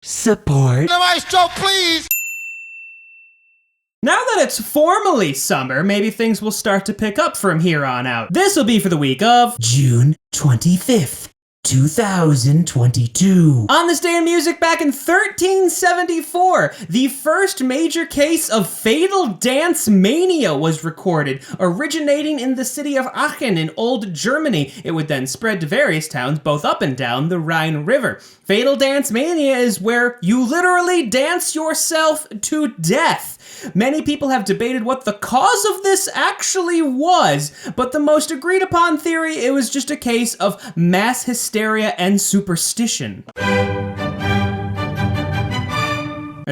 support. The maestro, please! Now that it's formally summer, maybe things will start to pick up from here on out. This will be for the week of June 25th. 2022. On this day in music back in 1374, the first major case of fatal dance mania was recorded, originating in the city of Aachen in Old Germany. It would then spread to various towns both up and down the Rhine River. Fatal dance mania is where you literally dance yourself to death. Many people have debated what the cause of this actually was, but the most agreed upon theory, it was just a case of mass hysteria and superstition. A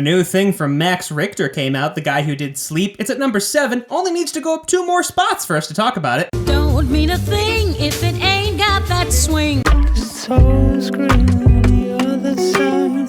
new thing from Max Richter came out, the guy who did Sleep. It's at number 7, only needs to go up 2 more spots for us to talk about it. Don't mean a thing if it ain't got that swing. So scream on the other side.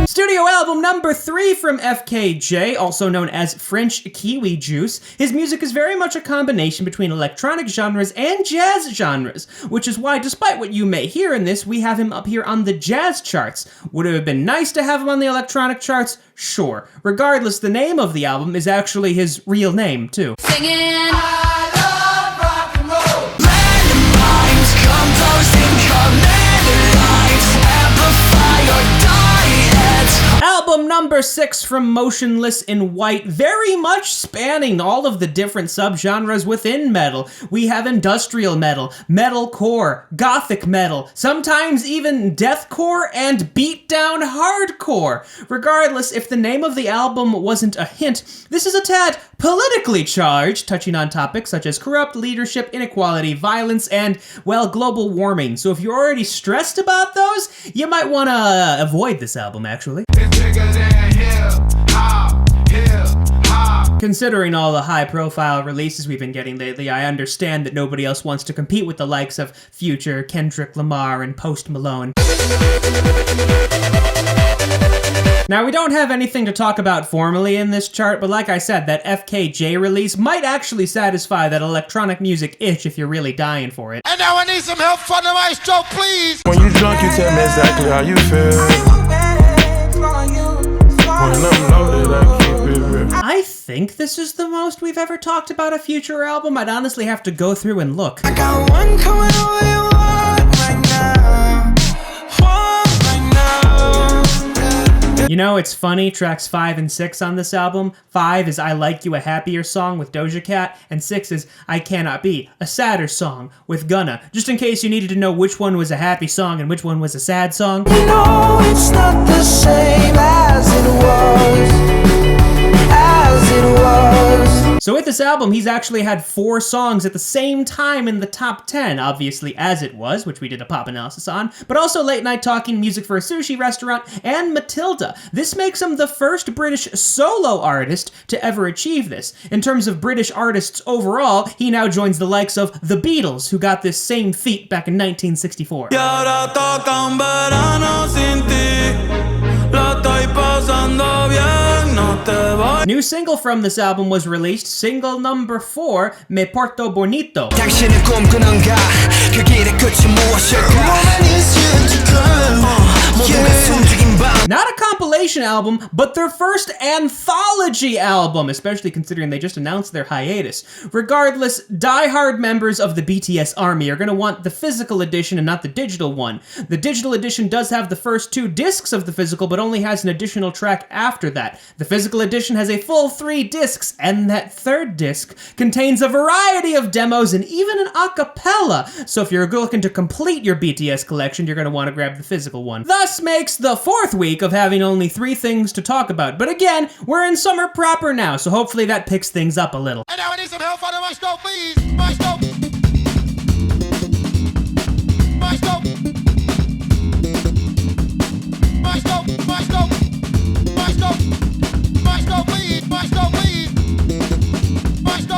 Studio album number 3 from FKJ, also known as French Kiwi Juice. His music is very much a combination between electronic genres and jazz genres, which is why, despite what you may hear in this, we have him up here on the jazz charts. Would it have been nice to have him on the electronic charts? Sure. Regardless, the name of the album is actually his real name, too. Singing. Album number 6 from Motionless in White, very much spanning all of the different subgenres within metal. We have industrial metal, metalcore, gothic metal, sometimes even deathcore and beatdown hardcore. Regardless, if the name of the album wasn't a hint, this is a tad politically charged, touching on topics such as corrupt leadership, inequality, violence, and, well, global warming. So if you're already stressed about those, you might want to avoid this album, actually. Considering all the high-profile releases we've been getting lately, I understand that nobody else wants to compete with the likes of Future, Kendrick Lamar, and Post Malone. Now, we don't have anything to talk about formally in this chart, but like I said, that FKJ release might actually satisfy that electronic music itch if you're really dying for it. And now I need some help from the maestro, please! When you drunk, you tell me exactly how you feel. When I'm loaded, I keep it real. I think this is the most we've ever talked about a Future album. I'd honestly have to go through and look. I got one coming away right now. You know, it's funny, tracks 5 and 6 on this album. 5 is I Like You, a happier song with Doja Cat, and 6 is I Cannot Be, a sadder song with Gunna. Just in case you needed to know which one was a happy song and which one was a sad song. You know it's not the same as it was. So with this album, he's actually had 4 songs at the same time in the top 10, obviously As It Was, which we did a pop analysis on, but also Late Night Talking, Music for a Sushi Restaurant, and Matilda. This makes him the first British solo artist to ever achieve this. In terms of British artists overall, he now joins the likes of The Beatles, who got this same feat back in 1964. Y ahora toca un verano sin ti. La estoy pasando bien, no te voy. New single from this album was released, single number 4, Me Porto Bonito. 당신은 꿈꾸는가 그 길의 끝이 무엇일까 모두가 숨죽인 밤. Not a compilation album, but their first anthology album, especially considering they just announced their hiatus. Regardless, die-hard members of the BTS army are going to want the physical edition and not the digital one. The digital edition does have the first 2 discs of the physical, but only has an additional track after that. The physical edition has a full 3 discs, and that 3rd disc contains a variety of demos and even an a cappella. So if you're looking to complete your BTS collection, you're going to want to grab the physical one. Thus makes the 4th week of having only 3 things to talk about. But again, we're in summer proper now, so hopefully that picks things up a little. And now I need some help from the maestro, please! Maestro!